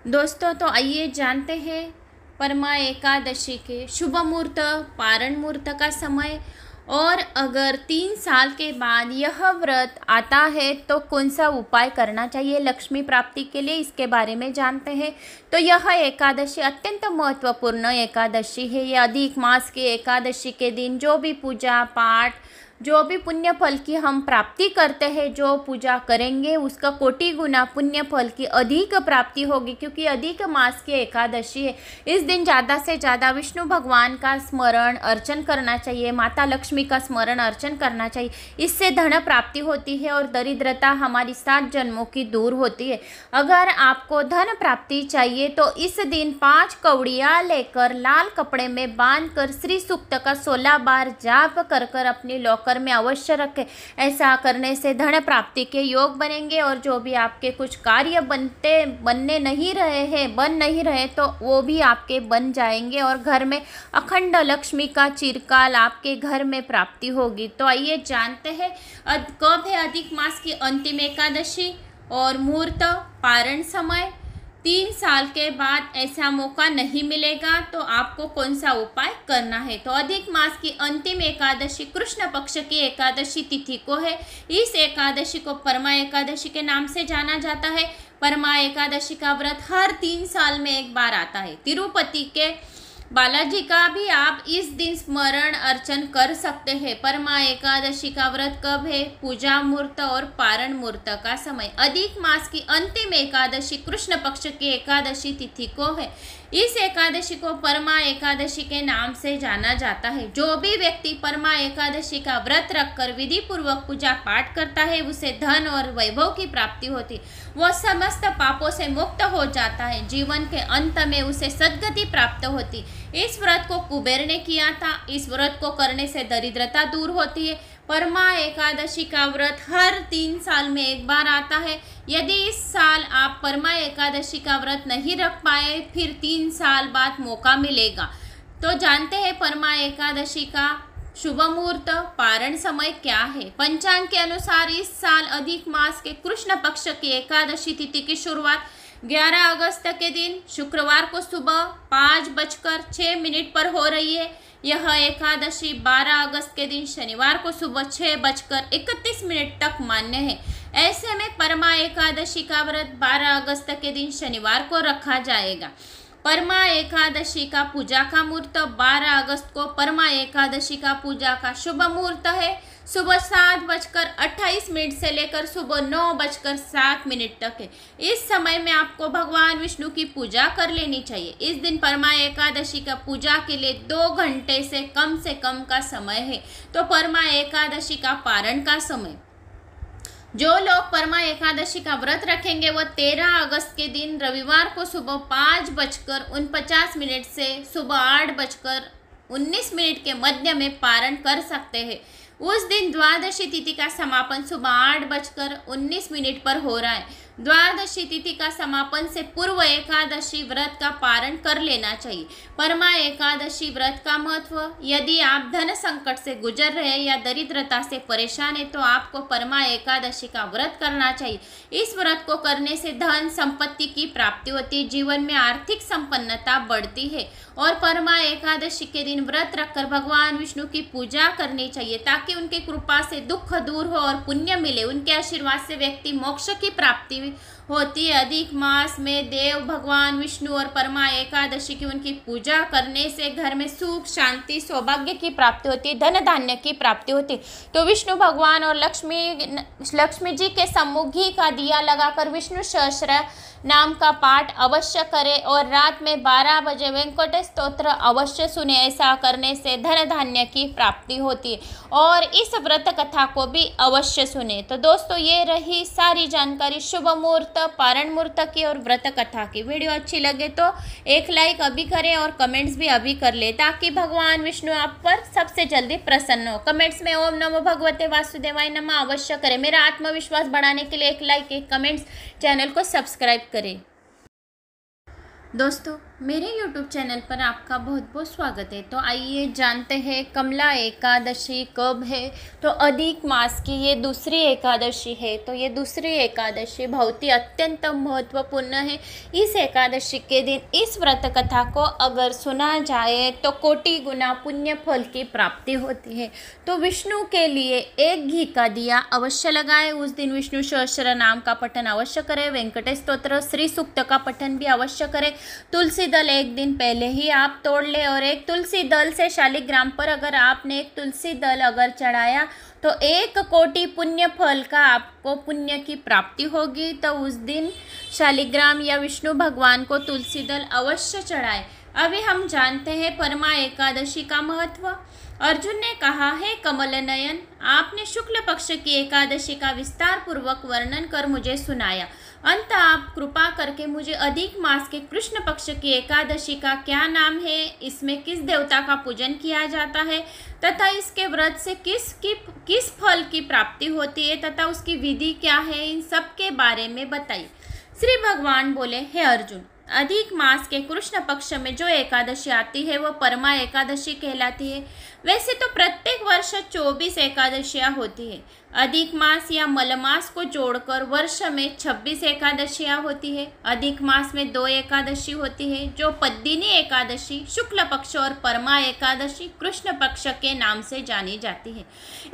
दोस्तों तो आइए जानते हैं परमा एकादशी के शुभ मुहूर्त, पारण मुहूर्त का समय। और अगर 3 साल के बाद यह व्रत आता है तो कौन सा उपाय करना चाहिए लक्ष्मी प्राप्ति के लिए, इसके बारे में जानते हैं। तो यह एकादशी अत्यंत महत्वपूर्ण एकादशी है। यह अधिक मास की एकादशी के दिन जो भी पूजा पाठ, जो भी पुण्य फल की हम प्राप्ति करते हैं, जो पूजा करेंगे उसका कोटि गुना पुण्य फल की अधिक प्राप्ति होगी, क्योंकि अधिक मास की एकादशी है। इस दिन ज़्यादा से ज़्यादा विष्णु भगवान का स्मरण अर्चन करना चाहिए, माता लक्ष्मी का स्मरण अर्चन करना चाहिए। इससे धन प्राप्ति होती है और दरिद्रता हमारी 7 जन्मों की दूर होती है। अगर आपको धन प्राप्ति चाहिए तो इस दिन 5 कौड़ियाँ लेकर लाल कपड़े में बांधकर श्री सूक्त का 16 बार जाप कर कर अपनी लॉकर में अवश्य रखें। ऐसा करने से धन प्राप्ति के योग बनेंगे और जो भी आपके कुछ कार्य बनने नहीं रहे हैं, बन नहीं रहे, तो वो भी आपके बन जाएंगे और घर में अखंड लक्ष्मी का चिरकाल आपके घर में प्राप्ति होगी। तो आइए जानते हैं कब है अधिक मास की अंतिम एकादशी और मुहूर्त, पारण समय। 3 साल के बाद ऐसा मौका नहीं मिलेगा तो आपको कौन सा उपाय करना है। तो अधिक मास की अंतिम एकादशी कृष्ण पक्ष की एकादशी तिथि को है। इस एकादशी को परमा एकादशी के नाम से जाना जाता है। परमा एकादशी का व्रत हर 3 साल में एक बार आता है। तिरुपति के बालाजी का भी आप इस दिन स्मरण अर्चन कर सकते हैं। परमा एकादशी का व्रत कब है, पूजा मुहूर्त और पारण मुहूर्त का समय। अधिक मास की अंतिम एकादशी कृष्ण पक्ष की एकादशी तिथि को है। इस एकादशी को परमा एकादशी के नाम से जाना जाता है। जो भी व्यक्ति परमा एकादशी का व्रत रखकर विधि पूर्वक पूजा पाठ करता है उसे धन और वैभव की प्राप्ति होती, वह समस्त पापों से मुक्त हो जाता है। जीवन के अंत में उसे सद्गति प्राप्त होती। इस व्रत को कुबेर ने किया था। इस व्रत को करने से दरिद्रता दूर होती है। परमा एकादशी का व्रत हर 3 साल में एक बार आता है। यदि इस साल आप परमा एकादशी का व्रत नहीं रख पाए, फिर 3 साल बाद मौका मिलेगा। तो जानते हैं परमा एकादशी का शुभ मुहूर्त, पारण समय क्या है। पंचांग के अनुसार इस साल अधिक मास के कृष्ण पक्ष की एकादशी तिथि की शुरुआत 11 अगस्त के दिन शुक्रवार को सुबह 5:06 पर हो रही है। यह एकादशी 12 अगस्त के दिन शनिवार को सुबह 6:31 तक मान्य है। ऐसे में परमा एकादशी का व्रत 12 अगस्त के दिन शनिवार को रखा जाएगा। परमा एकादशी का पूजा का मुहूर्त 12 अगस्त को परमा एकादशी का पूजा का शुभ मुहूर्त है। सुबह 7:28 से लेकर सुबह 9:07 तक है। इस समय में आपको भगवान विष्णु की पूजा कर लेनी चाहिए। इस दिन परमा एकादशी का पूजा के लिए 2 घंटे से कम का समय है। तो परमा एकादशी का पारण का समय, जो लोग परमा एकादशी का व्रत रखेंगे वो 13 अगस्त के दिन रविवार को सुबह 5:49 से सुबह 8:19 के मध्य में पारण कर सकते हैं। उस दिन द्वादशी तिथि का समापन सुबह 8:19 पर हो रहा है। द्वादशी तिथि का समापन से पूर्व एकादशी व्रत का पारण कर लेना चाहिए। परमा एकादशी व्रत का महत्व, यदि आप धन संकट से गुजर रहे हैं या दरिद्रता से परेशान है तो आपको परमा एकादशी का व्रत करना चाहिए। इस व्रत को करने से धन संपत्ति की प्राप्ति होती है, जीवन में आर्थिक संपन्नता बढ़ती है। और परमा एकादशी के दिन व्रत रखकर भगवान विष्णु की पूजा करनी चाहिए ताकि उनकी कृपा से दुख दूर हो और पुण्य मिले। उनके आशीर्वाद से व्यक्ति मोक्ष की प्राप्ति होती है। अधिक मास में देव भगवान विष्णु और परमा एकादशी की उनकी पूजा करने से घर में सुख शांति सौभाग्य की प्राप्ति होती है, धन धान्य की प्राप्ति होती है। तो विष्णु भगवान और लक्ष्मी जी के सम्मुख घी का दिया लगाकर विष्णु सहस्त्र नाम का पाठ अवश्य करें और रात में 12 बजे वेंकटेश स्तोत्र अवश्य सुने। ऐसा करने से धन धान्य की प्राप्ति होती है। और इस व्रत कथा को भी अवश्य सुने। तो दोस्तों ये रही सारी जानकारी शुभ मुहूर्त, पारण मुहूर्त की और व्रत कथा की। वीडियो अच्छी लगे तो एक लाइक अभी करें और कमेंट्स भी अभी कर ले ताकि भगवान विष्णु आप पर सबसे जल्दी प्रसन्न हो। कमेंट्स में ओम नमो भगवते वासुदेवाय नमः अवश्य करें। मेरा आत्मविश्वास बढ़ाने के लिए एक लाइक, एक कमेंट्स, चैनल को सब्सक्राइब करें। दोस्तों मेरे YouTube चैनल पर आपका बहुत बहुत स्वागत है। तो आइए जानते हैं कमला एकादशी कब है। तो अधिक मास की ये दूसरी एकादशी है। तो ये दूसरी एकादशी बहुत ही अत्यंत महत्वपूर्ण है। इस एकादशी के दिन इस व्रत कथा को अगर सुना जाए तो कोटि गुना पुण्य फल की प्राप्ति होती है। तो विष्णु के लिए एक घी का दिया अवश्य लगाए। उस दिन विष्णु सहस्त्र नाम का पठन अवश्य करें। वेंकटेश स्तोत्र श्री सूक्त का पठन भी अवश्य करें। तुलसी दल एक दिन पहले ही आप तोड़ ले और एक तुलसी दल से शालिग्राम पर अगर आपने एक तुलसी दल अगर चढ़ाया तो 1 कोटि पुण्य फल का आपको पुण्य की प्राप्ति होगी। तो उस दिन शालिग्राम या विष्णु भगवान को तुलसी दल अवश्य चढ़ाए। अभी हम जानते हैं परमा एकादशी का महत्व। अर्जुन ने कहा, हे कमल नयन, आपने शुक्ल पक्ष की एकादशी का विस्तार पूर्वक वर्णन कर मुझे सुनाया। अंत आप कृपा करके मुझे अधिक मास के कृष्ण पक्ष की एकादशी का क्या नाम है, इसमें किस देवता का पूजन किया जाता है तथा इसके व्रत से किस फल की प्राप्ति होती है तथा उसकी विधि क्या है, इन सब के बारे में बताइए। श्री भगवान बोले, हे अर्जुन, अधिक मास के कृष्ण पक्ष में जो एकादशी आती है वह परमा एकादशी कहलाती है। वैसे तो प्रत्येक वर्ष 24 एकादशियां होती है। अधिक मास या मलमास को जोड़कर वर्ष में 26 एकादशियां होती है। अधिक मास में 2 एकादशी होती है जो पद्मिनी एकादशी शुक्ल पक्ष और परमा एकादशी कृष्ण पक्ष के नाम से जानी जाती है।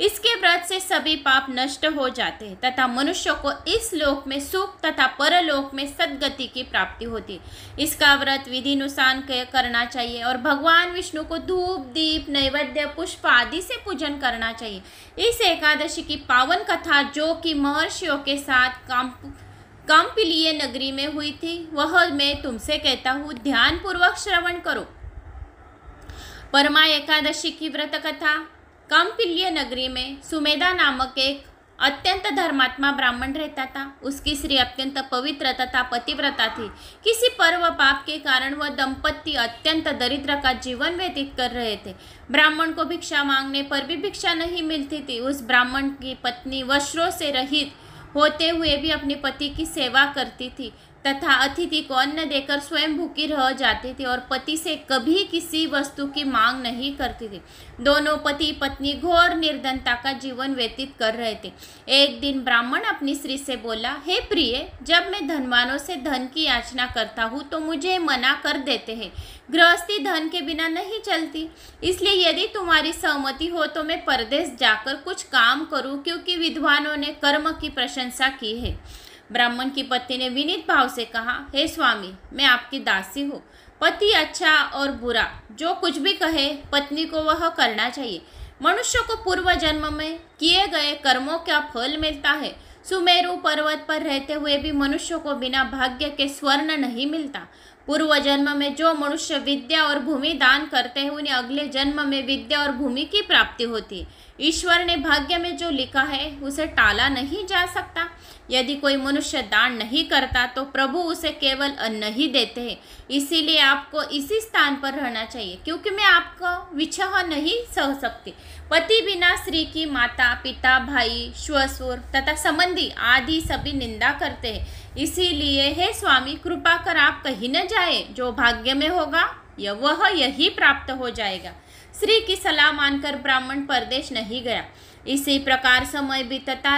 इसके व्रत से सभी पाप नष्ट हो जाते हैं तथा मनुष्य को इस लोक में सुख तथा परलोक में सद्गति की प्राप्ति होती है। इसका व्रत विधिनुसार करना चाहिए और भगवान विष्णु को धूप दीप नैवेद्य पुष्प आदि से पूजन करना चाहिए। इस एकादशी की पावन कथा जो कि महर्षियों के साथ कांपिलीय नगरी में हुई थी वह मैं तुमसे कहता हूँ, ध्यान पूर्वक श्रवण करो। परमा एकादशी की व्रत कथा। कांपिलीय नगरी में सुमेधा नामक एक अत्यंत धर्मात्मा ब्राह्मण रहता था। उसकी स्त्री अत्यंत पवित्र तथा पतिव्रता थी। किसी पर्व पाप के कारण वह दंपति अत्यंत दरिद्र का जीवन व्यतीत कर रहे थे। ब्राह्मण को भिक्षा मांगने पर भी भिक्षा नहीं मिलती थी। उस ब्राह्मण की पत्नी वस्त्रों से रहित होते हुए भी अपने पति की सेवा करती थी तथा अतिथि को अन्न देकर स्वयं भूखी रह जाती थी और पति से कभी किसी वस्तु की मांग नहीं करती थी। दोनों पति पत्नी घोर निर्धनता का जीवन व्यतीत कर रहे थे। एक दिन ब्राह्मण अपनी स्त्री से बोला, हे प्रिय, जब मैं धनवानों से धन की याचना करता हूँ तो मुझे मना कर देते हैं। गृहस्थी धन के बिना नहीं चलती, इसलिए यदि तुम्हारी सहमति हो तो मैं परदेश जाकर कुछ काम करूँ, क्योंकि विद्वानों ने कर्म की प्रशंसा की है। ब्राह्मण की पत्नी ने विनीत भाव से कहा, हे स्वामी, मैं आपकी दासी हूँ। पति अच्छा और बुरा जो कुछ भी कहे पत्नी को वह करना चाहिए। मनुष्य को पूर्व जन्म में किए गए कर्मों का फल मिलता है। सुमेरु पर्वत पर रहते हुए भी मनुष्य को बिना भाग्य के स्वर्ण नहीं मिलता। पूर्व जन्म में जो मनुष्य विद्या और भूमि दान करते हैं उन्हें अगले जन्म में विद्या और भूमि की प्राप्ति होती है। ईश्वर ने भाग्य में जो लिखा है उसे टाला नहीं जा सकता। यदि कोई मनुष्य दान नहीं करता तो प्रभु उसे केवल अन्न ही देते हैं। इसीलिए आपको इसी स्थान पर रहना चाहिए, क्योंकि मैं आपका विछह नहीं सह सकती। पति बिना स्त्री की माता पिता भाई श्वशुर तथा संबंधी आदि सभी निंदा करते हैं। इसीलिए हे स्वामी, कृपा कर आप कहीं न जाए। जो भाग्य में होगा वह यही प्राप्त हो जाएगा। स्त्री की सलाह मानकर ब्राह्मण परदेश नहीं गया। इसी प्रकार समय बीतता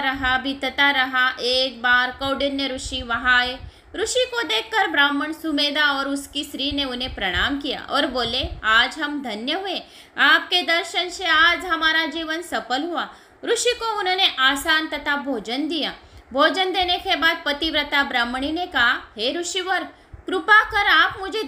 रहा। एक बार कौंडिन्य ऋषि वहां आए। ऋषि को देखकर ब्राह्मण सुमेधा और उसकी स्त्री ने उन्हें प्रणाम किया और बोले, आज हम धन्य हुए। आपके दर्शन से आज हमारा जीवन सफल हुआ। ऋषि को उन्होंने आसन तथा भोजन दिया। भोजन देने के बाद पतिव्रता ब्राह्मणी ने कहा, हे ऋषिवर, कृपा कर आप मुझे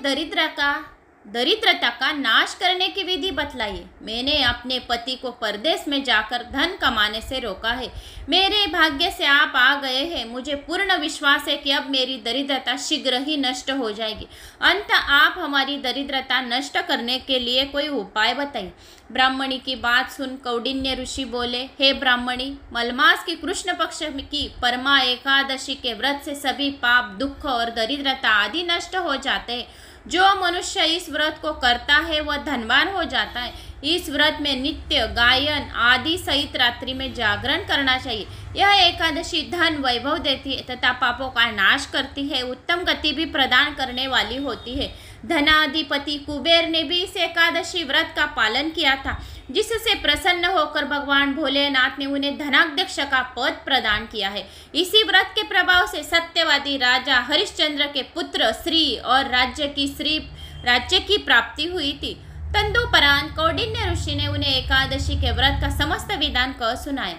दरिद्रता का नाश करने की विधि बतलाइए। मैंने अपने पति को परदेश में जाकर धन कमाने से रोका है। मेरे भाग्य से आप आ गए हैं। मुझे पूर्ण विश्वास है कि अब मेरी दरिद्रता शीघ्र ही नष्ट हो जाएगी। अंत आप हमारी दरिद्रता नष्ट करने के लिए कोई उपाय बताइए। ब्राह्मणी की बात सुन कौंडिन्य ऋषि बोले, हे ब्राह्मणी, मलमास की कृष्ण पक्ष की परमा एकादशी के व्रत से सभी पाप दुख और दरिद्रता आदि नष्ट हो जाते हैं। जो मनुष्य इस व्रत को करता है वह धनवान हो जाता है। इस व्रत में नित्य गायन आदि सहित रात्रि में जागरण करना चाहिए। यह एकादशी धन वैभव देती है तथा पापों का नाश करती है, उत्तम गति भी प्रदान करने वाली होती है। धनाधिपति कुबेर ने भी इस एकादशी व्रत का पालन किया था, जिससे प्रसन्न होकर भगवान भोलेनाथ ने उन्हें धनाध्यक्ष का पद प्रदान किया है। इसी व्रत के प्रभाव से सत्यवादी राजा हरिश्चंद्र के पुत्र श्री और राज्य की प्राप्ति हुई थी। तदुपरांत कौंडिन्य ऋषि ने उन्हें एकादशी के व्रत का समस्त विधान कह सुनाया।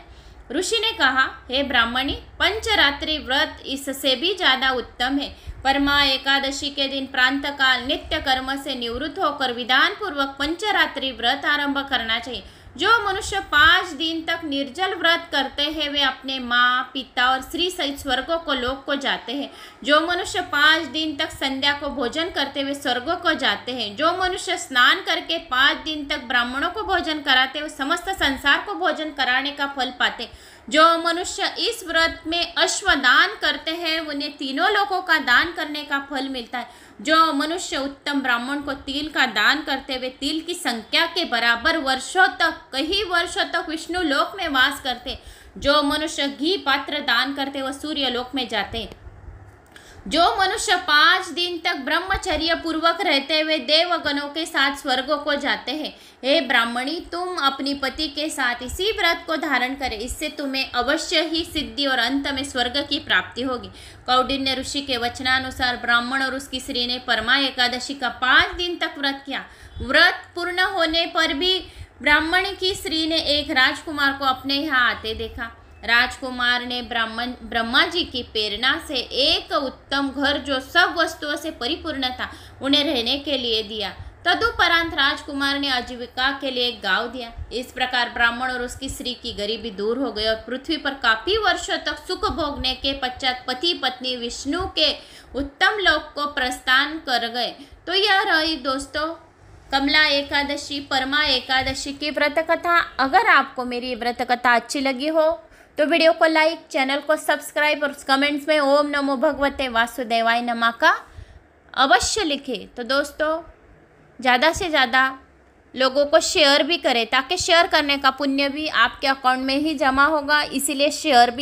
ऋषि ने कहा, हे ब्राह्मणी, पंचरात्रि व्रत इससे भी ज्यादा उत्तम है। परमा एकादशी के दिन प्रातःकाल नित्य कर्म से निवृत्त होकर विधान पूर्वक पंचरात्रि व्रत आरंभ करना चाहिए। जो मनुष्य 5 दिन तक निर्जल व्रत करते हैं वे अपने माँ, पिता और स्त्री सहित स्वर्ग को लोक को जाते हैं। जो मनुष्य 5 दिन तक संध्या को भोजन करते हुए स्वर्ग को जाते हैं। जो मनुष्य स्नान करके 5 दिन तक ब्राह्मणों को भोजन कराते हुए समस्त संसार को भोजन कराने का फल पाते। जो मनुष्य इस व्रत में अश्वदान करते हैं उन्हें तीनों लोकों का दान करने का फल मिलता है। जो मनुष्य उत्तम ब्राह्मण को तिल का दान करते हुए तिल की संख्या के बराबर कई वर्षों तक विष्णु लोक में वास करते। जो मनुष्य घी पात्र दान करते वह सूर्य लोक में जाते। जो मनुष्य 5 दिन तक ब्रह्मचर्य पूर्वक रहते हुए देवगणों के साथ स्वर्ग को जाते हैं। हे ब्राह्मणी, तुम अपनी पति के साथ इसी व्रत को धारण करें, इससे तुम्हें अवश्य ही सिद्धि और अंत में स्वर्ग की प्राप्ति होगी। कौंडिन्य ऋषि के वचनानुसार ब्राह्मण और उसकी स्त्री ने परमा एकादशी का 5 दिन तक व्रत किया। व्रत पूर्ण होने पर भी ब्राह्मण की स्त्री ने एक राजकुमार को अपने यहाँ आते देखा। राजकुमार ने ब्रह्मा जी की प्रेरणा से एक उत्तम घर जो सब वस्तुओं से परिपूर्ण था उन्हें रहने के लिए दिया। तदुपरांत राजकुमार ने आजीविका के लिए एक गांव दिया। इस प्रकार ब्राह्मण और उसकी स्त्री की गरीबी दूर हो गई और पृथ्वी पर काफी वर्षों तक सुख भोगने के पश्चात पति पत्नी विष्णु के उत्तम लोक को प्रस्थान कर गए। तो यह रही दोस्तों कमला एकादशी, परमा एकादशी की व्रत कथा। अगर आपको मेरी व्रत कथा अच्छी लगी हो तो वीडियो को लाइक, चैनल को सब्सक्राइब और कमेंट्स में ओम नमो भगवते वासुदेवाय नमः का अवश्य लिखें। तो दोस्तों ज़्यादा से ज़्यादा लोगों को शेयर भी करें ताकि शेयर करने का पुण्य भी आपके अकाउंट में ही जमा होगा, इसीलिए शेयर भी